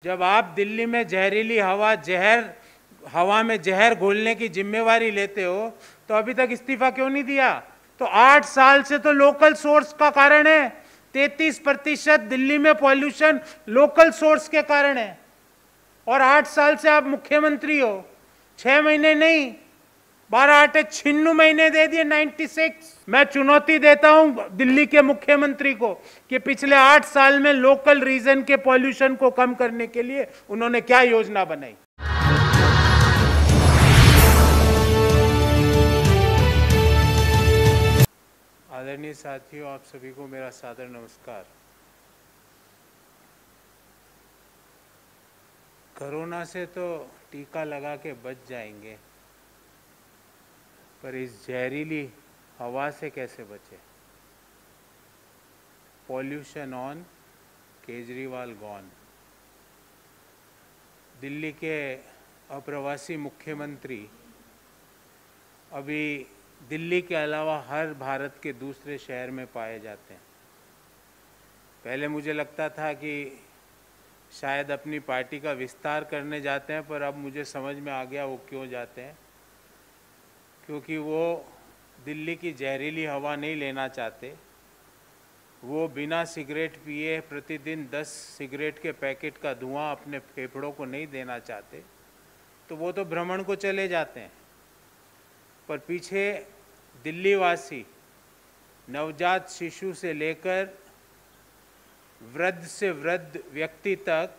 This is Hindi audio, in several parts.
जब आप दिल्ली में जहरीली हवा में जहर घोलने की जिम्मेवारी लेते हो तो अभी तक इस्तीफा क्यों नहीं दिया? तो 8 साल से तो लोकल सोर्स का कारण है। 33% दिल्ली में पॉल्यूशन लोकल सोर्स के कारण है। और 8 साल से आप मुख्यमंत्री हो, 6 महीने नहीं, 12 महीने दे दिए। 96। मैं चुनौती देता हूं दिल्ली के मुख्यमंत्री को कि पिछले 8 साल में लोकल रीजन के पॉल्यूशन को कम करने के लिए उन्होंने क्या योजना बनाई। आदरणीय साथियों, आप सभी को मेरा सादर नमस्कार। कोरोना से तो टीका लगा के बच जाएंगे, पर इस जहरीली हवा से कैसे बचे? Pollution on, Kejriwal gone. Delhi के अप्रवासी मुख्यमंत्री अभी दिल्ली के अलावा हर भारत के दूसरे शहर में पाए जाते हैं। पहले मुझे लगता था कि शायद अपनी पार्टी का विस्तार करने जाते हैं, पर अब मुझे समझ में आ गया वो क्यों जाते हैं। क्योंकि वो दिल्ली की जहरीली हवा नहीं लेना चाहते। वो बिना सिगरेट पिए प्रतिदिन 10 सिगरेट के पैकेट का धुआं अपने फेफड़ों को नहीं देना चाहते, तो वो तो भ्रमण को चले जाते हैं। पर पीछे दिल्ली वासी नवजात शिशु से लेकर वृद्ध से वृद्ध व्यक्ति तक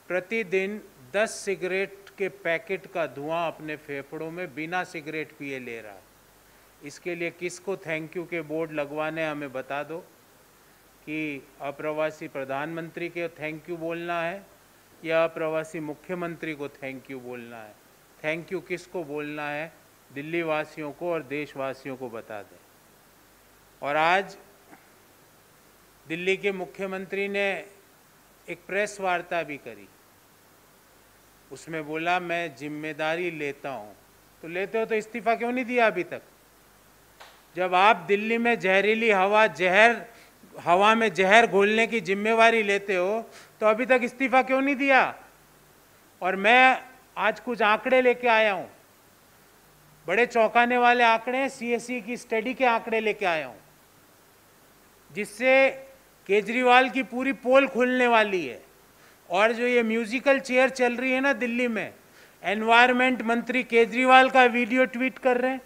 प्रतिदिन 10 सिगरेट के पैकेट का धुआं अपने फेफड़ों में बिना सिगरेट पिए ले रहा है। इसके लिए किसको थैंक यू के बोर्ड लगवाने हमें बता दो कि अप्रवासी प्रधानमंत्री के थैंक यू बोलना है या अप्रवासी मुख्यमंत्री को थैंक यू बोलना है? थैंक यू किसको बोलना है? दिल्ली वासियों को और देशवासियों को बता दें। और आज दिल्ली के मुख्यमंत्री ने एक प्रेस वार्ता भी करी। उसमें बोला मैं जिम्मेदारी लेता हूँ। तो लेते हो तो इस्तीफा क्यों नहीं दिया अभी तक? जब आप दिल्ली में जहरीली हवा में जहर घोलने की जिम्मेवारी लेते हो तो अभी तक इस्तीफा क्यों नहीं दिया? और मैं आज कुछ आंकड़े लेके आया हूँ, बड़े चौंकाने वाले आंकड़े हैं। CSE की स्टडी के आंकड़े लेके आया हूँ, जिससे केजरीवाल की पूरी पोल खुलने वाली है। और जो ये म्यूजिकल चेयर चल रही है ना दिल्ली में, एनवायरमेंट मंत्री केजरीवाल का वीडियो ट्वीट कर रहे हैं,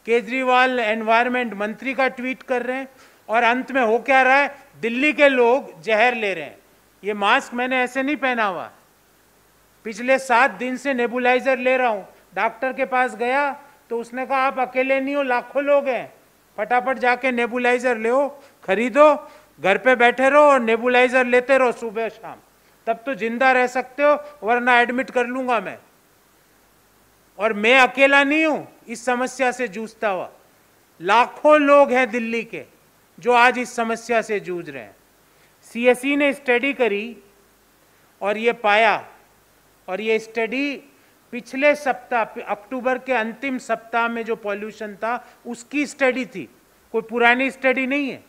केजरीवाल एनवायरमेंट मंत्री का ट्वीट कर रहे हैं, और अंत में हो क्या रहा है? दिल्ली के लोग जहर ले रहे हैं। ये मास्क मैंने ऐसे नहीं पहना हुआ, पिछले 7 दिन से नेबुलाइजर ले रहा हूँ। डॉक्टर के पास गया तो उसने कहा आप अकेले नहीं हो, लाखों लोग हैं, फटाफट जाके नेबुलाइजर ले हो, खरीदो, घर पे बैठे रहो और नेबुलाइजर लेते रहो सुबह शाम, तब तो जिंदा रह सकते हो, वरना एडमिट कर लूंगा मैं। और मैं अकेला नहीं हूं इस समस्या से जूझता हुआ, लाखों लोग हैं दिल्ली के जो आज इस समस्या से जूझ रहे हैं। CSE ने स्टडी करी और ये पाया, और ये स्टडी पिछले सप्ताह अक्टूबर के अंतिम सप्ताह में जो पॉल्यूशन था उसकी स्टडी थी, कोई पुरानी स्टडी नहीं है।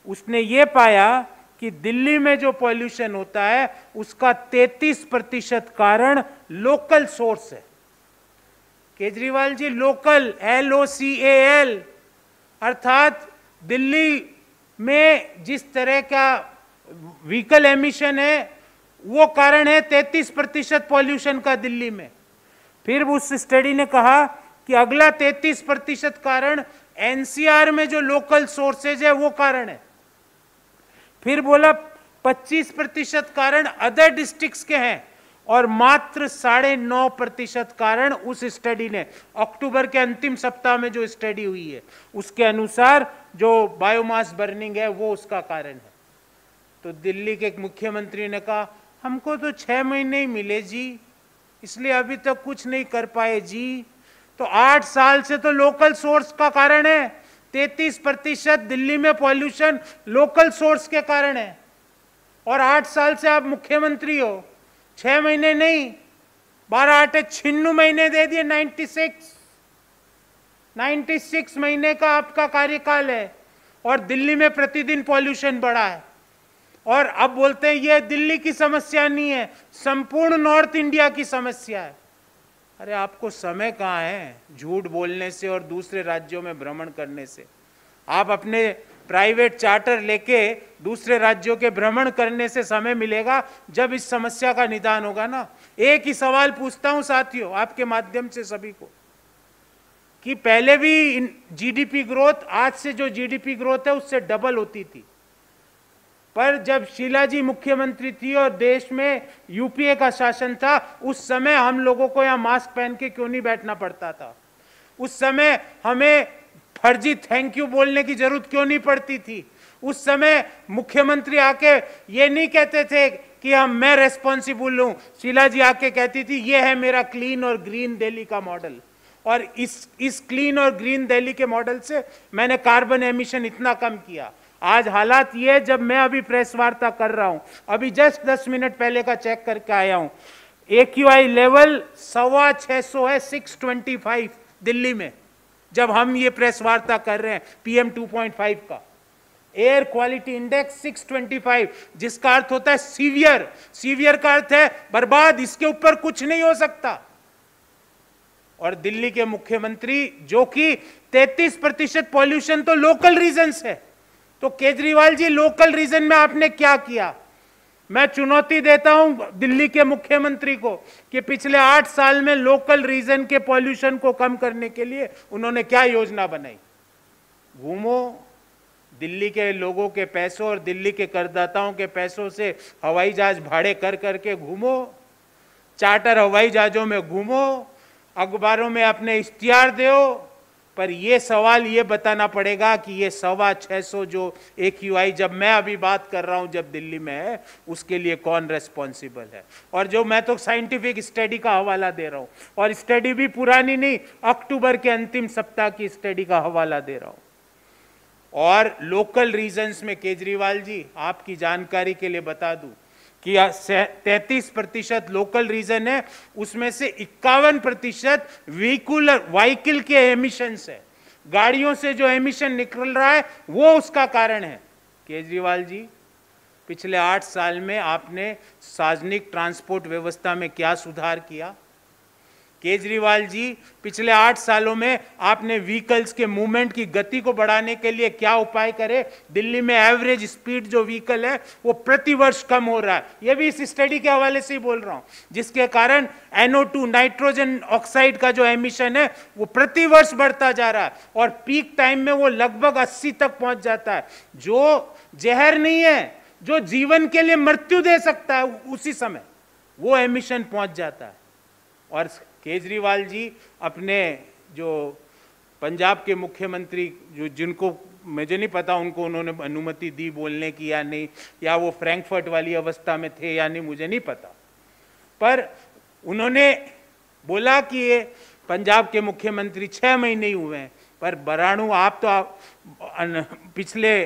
उसने ये पाया कि दिल्ली में जो पॉल्यूशन होता है उसका 33% कारण लोकल सोर्स है। केजरीवाल जी, लोकल LOCAL, अर्थात दिल्ली में जिस तरह का व्हीकल एमिशन है वो कारण है 33% पॉल्यूशन का दिल्ली में। फिर उस स्टडी ने कहा कि अगला 33% कारण NCR में जो लोकल सोर्सेज है वो कारण है। फिर बोला 25% कारण अदर डिस्ट्रिक्ट्स के हैं, और मात्र 9.5% कारण उस स्टडी ने, अक्टूबर के अंतिम सप्ताह में जो स्टडी हुई है उसके अनुसार जो बायोमास बर्निंग है वो उसका कारण है। तो दिल्ली के मुख्यमंत्री ने कहा हमको तो 6 महीने ही मिले जी, इसलिए अभी तक कुछ नहीं कर पाए जी। तो 8 साल से तो लोकल सोर्स का कारण है। 33% दिल्ली में पॉल्यूशन लोकल सोर्स के कारण है। और 8 साल से आप मुख्यमंत्री हो, 6 महीने नहीं, 12 महीने दे दिए। 96 महीने का आपका कार्यकाल है और दिल्ली में प्रतिदिन पॉल्यूशन बढ़ा है। और अब बोलते हैं ये दिल्ली की समस्या नहीं है, संपूर्ण नॉर्थ इंडिया की समस्या है। अरे आपको समय कहाँ है झूठ बोलने से और दूसरे राज्यों में भ्रमण करने से? आप अपने प्राइवेट चार्टर लेके दूसरे राज्यों के भ्रमण करने से समय मिलेगा जब इस समस्या का निदान होगा ना। एक ही सवाल पूछता हूं साथियों आपके माध्यम से सभी को, कि पहले भी जीडीपी ग्रोथ आज से जो जीडीपी ग्रोथ है उससे डबल होती थी, पर जब शीला जी मुख्यमंत्री थी और देश में यूपीए का शासन था, उस समय हम लोगों को यहां मास्क पहन के क्यों नहीं बैठना पड़ता था? उस समय हमें फर्जी थैंक यू बोलने की जरूरत क्यों नहीं पड़ती थी? उस समय मुख्यमंत्री आके ये नहीं कहते थे कि मैं रेस्पॉन्सिबल हूं, शीला जी आके कहती थी ये है मेरा क्लीन और ग्रीन दिल्ली का मॉडल, और इस क्लीन और ग्रीन दिल्ली के मॉडल से मैंने कार्बन एमिशन इतना कम किया। आज हालात ये है, जब मैं अभी प्रेस वार्ता कर रहा हूं, अभी जस्ट 10 मिनट पहले का चेक करके आया हूं, AQI लेवल 625 है, 625 दिल्ली में, जब हम ये प्रेस वार्ता कर रहे हैं PM 2.5 का। एयर क्वालिटी इंडेक्स 625, जिसका अर्थ होता है सीवियर। सीवियर का अर्थ है बर्बाद, इसके ऊपर कुछ नहीं हो सकता। और दिल्ली के मुख्यमंत्री जो कि 33% पॉल्यूशन तो लोकल रीजन है, तो केजरीवाल जी लोकल रीजन में आपने क्या किया? मैं चुनौती देता हूं दिल्ली के मुख्यमंत्री को कि पिछले 8 साल में लोकल रीजन के पॉल्यूशन को कम करने के लिए उन्होंने क्या योजना बनाई? घूमो, दिल्ली के लोगों के पैसों और दिल्ली के करदाताओं के पैसों से हवाई जहाज भाड़े कर करके घूमो, चार्टर हवाई जहाजों में घूमो, अखबारों में अपने इश्तिहार दो, पर यह सवाल ये बताना पड़ेगा कि ये 625 जो AQI जब मैं अभी बात कर रहा हूं जब दिल्ली में है, उसके लिए कौन रेस्पॉन्सिबल है? और जो मैं तो साइंटिफिक स्टडी का हवाला दे रहा हूं, और स्टडी भी पुरानी नहीं, अक्टूबर के अंतिम सप्ताह की स्टडी का हवाला दे रहा हूं। और लोकल रीजन्स में केजरीवाल जी आपकी जानकारी के लिए बता दूं कि 33% लोकल रीजन है, उसमें से 51% व्हीकल के एमिशंस है, गाड़ियों से जो एमिशन निकल रहा है वो उसका कारण है। केजरीवाल जी पिछले 8 साल में आपने सार्वजनिक ट्रांसपोर्ट व्यवस्था में क्या सुधार किया? केजरीवाल जी पिछले 8 सालों में आपने व्हीकल्स के मूवमेंट की गति को बढ़ाने के लिए क्या उपाय करे? दिल्ली में एवरेज स्पीड जो व्हीकल है वो प्रति वर्ष कम हो रहा है, ये भी इस स्टडी के हवाले से ही बोल रहा हूं, जिसके कारण NO2 नाइट्रोजन ऑक्साइड का जो एमिशन है वो प्रति वर्ष बढ़ता जा रहा है, और पीक टाइम में वो लगभग 80 तक पहुंच जाता है। जो जहर नहीं है, जो जीवन के लिए मृत्यु दे सकता है, उसी समय वो एमिशन पहुंच जाता है। और केजरीवाल जी अपने जो पंजाब के मुख्यमंत्री जो जिनको मुझे नहीं पता उनको उन्होंने अनुमति दी बोलने की या नहीं, या वो फ्रैंकफर्ट वाली अवस्था में थे या नहीं मुझे नहीं पता, पर उन्होंने बोला कि ये पंजाब के मुख्यमंत्री 6 महीने ही हुए हैं, पर बराणु आप पिछले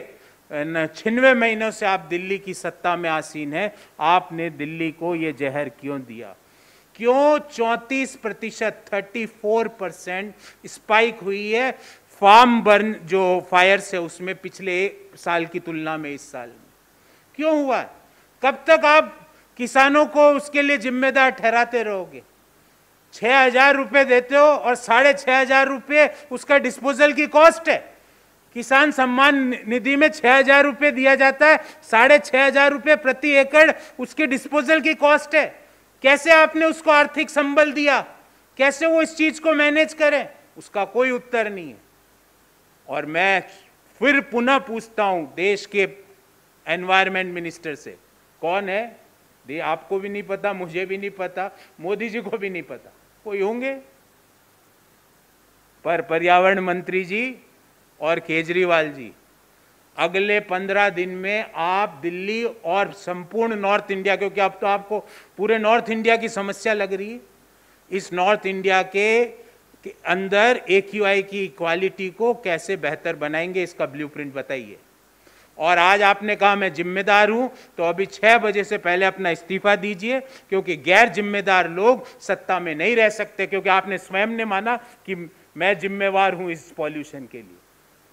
96 महीनों से आप दिल्ली की सत्ता में आसीन है, आपने दिल्ली को ये जहर क्यों दिया? क्यों 34% 34% स्पाइक हुई है फार्म बर्न जो फायर्स है उसमें पिछले साल की तुलना में इस साल में? क्यों हुआ? कब तक आप किसानों को उसके लिए जिम्मेदार ठहराते रहोगे? 6,000 रुपए देते हो और 6,500 रुपये उसका डिस्पोजल की कॉस्ट है। किसान सम्मान निधि में 6,000 रुपये दिया जाता है, 6,500 रुपये प्रति एकड़ उसके डिस्पोजल की कॉस्ट है। कैसे आपने उसको आर्थिक संबल दिया? कैसे वो इस चीज को मैनेज करें? उसका कोई उत्तर नहीं है। और मैं फिर पुनः पूछता हूं देश के एनवायरमेंट मिनिस्टर से, कौन है? आपको भी नहीं पता, मुझे भी नहीं पता, मोदी जी को भी नहीं पता, कोई होंगे? पर पर्यावरण मंत्री जी और केजरीवाल जी, अगले 15 दिन में आप दिल्ली और संपूर्ण नॉर्थ इंडिया, क्योंकि अब तो आपको पूरे नॉर्थ इंडिया की समस्या लग रही है, इस नॉर्थ इंडिया के अंदर AQI की क्वालिटी को कैसे बेहतर बनाएंगे, इसका ब्लूप्रिंट बताइए। और आज आपने कहा मैं जिम्मेदार हूं, तो अभी 6 बजे से पहले अपना इस्तीफा दीजिए, क्योंकि गैर जिम्मेदार लोग सत्ता में नहीं रह सकते, क्योंकि आपने स्वयं ने माना कि मैं जिम्मेवार हूं इस पॉल्यूशन के लिए।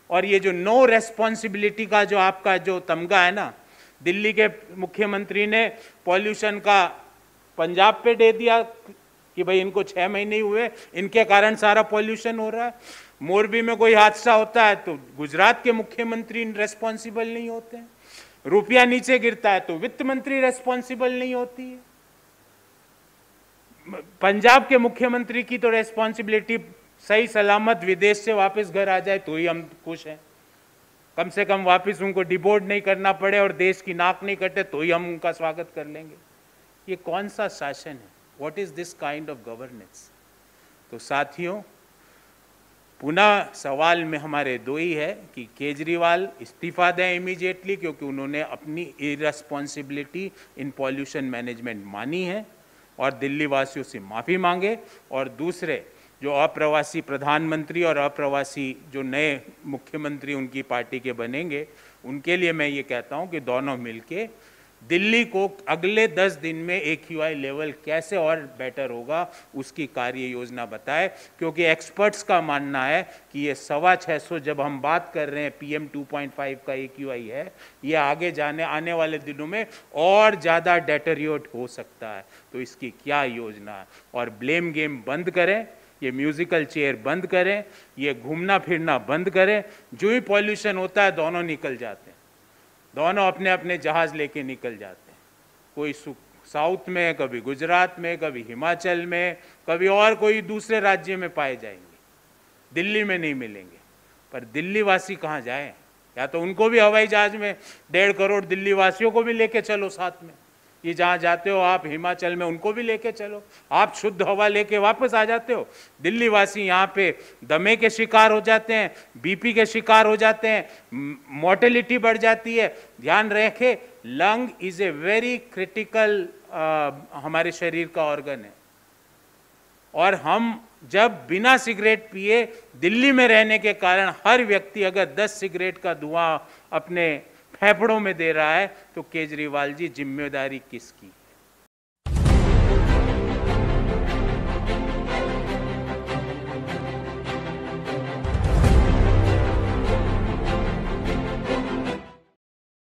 और ये जो नो रेस्पॉन्सिबिलिटी का जो आपका जो तमगा है ना, दिल्ली के मुख्यमंत्री ने पॉल्यूशन का पंजाब पे दे दिया कि भाई इनको 6 महीने ही हुए, इनके कारण सारा पॉल्यूशन हो रहा है। मोरबी में कोई हादसा होता है तो गुजरात के मुख्यमंत्री रेस्पॉन्सिबल नहीं होते हैं। रुपया नीचे गिरता है तो वित्त मंत्री रेस्पॉन्सिबल नहीं होती है। पंजाब के मुख्यमंत्री की तो रेस्पॉन्सिबिलिटी सही सलामत विदेश से वापस घर आ जाए तो ही हम खुश हैं, कम से कम वापस उनको डिपोर्ट नहीं करना पड़े और देश की नाक नहीं कटे तो ही हम उनका स्वागत कर लेंगे। ये कौन सा शासन है? What is this kind of governance? तो साथियों, पुनः सवाल में हमारे दो ही है कि केजरीवाल इस्तीफा दें इमीडिएटली, क्योंकि उन्होंने अपनी इररिस्पॉन्सिबिलिटी इन पॉल्यूशन मैनेजमेंट मानी है और दिल्ली वासियों से माफ़ी मांगे। और दूसरे, जो अप्रवासी प्रधानमंत्री और अप्रवासी जो नए मुख्यमंत्री उनकी पार्टी के बनेंगे, उनके लिए मैं ये कहता हूँ कि दोनों मिलके दिल्ली को अगले 10 दिन में AQI लेवल कैसे और बेटर होगा उसकी कार्य योजना बताए। क्योंकि एक्सपर्ट्स का मानना है कि ये 650 जब हम बात कर रहे हैं PM 2.5 का AQI है, ये आगे आने वाले दिनों में और ज़्यादा डेटेरियोरेट हो सकता है। तो इसकी क्या योजना है? और ब्लेम गेम बंद करें, ये म्यूजिकल चेयर बंद करें, ये घूमना फिरना बंद करें। जो ही पॉल्यूशन होता है दोनों निकल जाते हैं, दोनों अपने अपने जहाज लेके निकल जाते हैं। कोई साउथ में, कभी गुजरात में, कभी हिमाचल में, कभी और कोई दूसरे राज्य में पाए जाएंगे, दिल्ली में नहीं मिलेंगे। पर दिल्ली वासी कहाँ जाए? या तो उनको भी हवाई जहाज में 1.5 करोड़ दिल्ली वासियों को भी लेके चलो साथ में। ये जहाँ जाते हो आप हिमाचल में, उनको भी लेके चलो, आप शुद्ध हवा लेके वापस आ जाते हो। दिल्ली वासी यहाँ पे दमे के शिकार हो जाते हैं, BP के शिकार हो जाते हैं, मोर्टेलिटी बढ़ जाती है। ध्यान रखें, lung is a very critical हमारे शरीर का ऑर्गन है। और हम जब बिना सिगरेट पिए दिल्ली में रहने के कारण हर व्यक्ति अगर 10 सिगरेट का धुआं अपने फेफड़ों में दे रहा है तो केजरीवाल जी जिम्मेदारी किसकी?